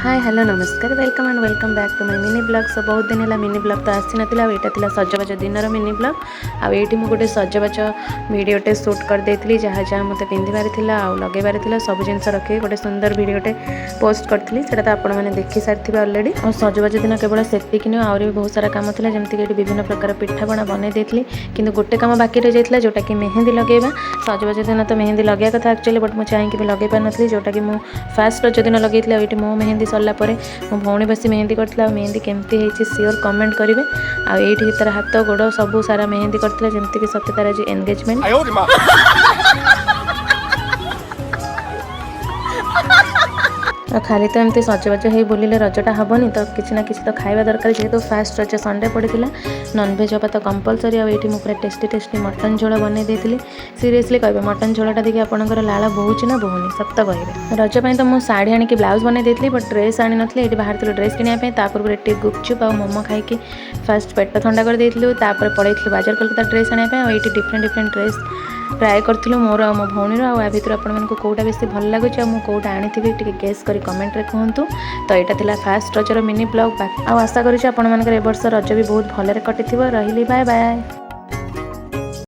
हाय hello नमस्कार welcome and welcome back to my mini blog. So बहुत दिन है मिनी ब्लॉग तो आसी नाला यहाँ सजबाज दिन मिनी ब्लॉग आईटी मुझे गोटे सजबाज भिडटे सुट करदे जहाँ जहाँ मत पिंधार लगेबार सब जिन रखी गोटे सुंदर भिडटे पोस्ट करी से आपण मैंने देखी सारी अलरेडी। और सजबाज दिन केवल सेतिक नुह आहरी भी बहुत सारा कम था जमीक विभिन्न प्रकार पिठापणा बनई देती कि गोटे कम बाकी रही जाता जोटा कि मेहंदी लगेगा। सजबाज दिन तो मेहंदी लगे कथा एक्चुअली बट मुझे चाहिए भी लगे पार नी जोटा कि फास्ट रज दिन लगे ये मो मेहंदी सरला मो भौणी बस मेहंदी करता मेहंदी केमती है सियोर कमेंट करेंगे। आईटी तार हाथ गोड़ सब सारा मेहंदी करता जमीक सत्य तार आज एंगेजमेंट खाली तो एमती सजबाज हो बुलिले रजटा हेनी तो किसी ना किसी तो खाଇବା दरकार जेहेतु फास्ट रज संडे पड़ता नॉनवेज हाँ तो कंपलसरी आई पूरा टेस्टी टेस्टी मटन झोल बनई देती। सीरियसली कहे मटन झोलटा देखिए आपंकर लाल बोची ना बोहनी सत कहे रज तो मुझे शाढ़ी आनिक ब्लाउज बनई देती बट ड्रेस आनी नी ये बाहर ड्रेस किनापी ये गुपचुप और मोमो खाई फास्ट पेट ठंडा कर पड़े बाजार कलकत्ता ड्रेस आने ये डिफरेंट डिफरेंट ड्रेस ट्राए करूँ मोर मो भौणी भितर आपको कौटा बेसी भल लगुच कौटा आनी गेस कर कमेंट रे कहतु। तो यहाँ फास्ट रजर मिनी ब्लॉग आशा करुँच आप वर्ष रज भी बहुत भलरे कटि रही। Bye bye.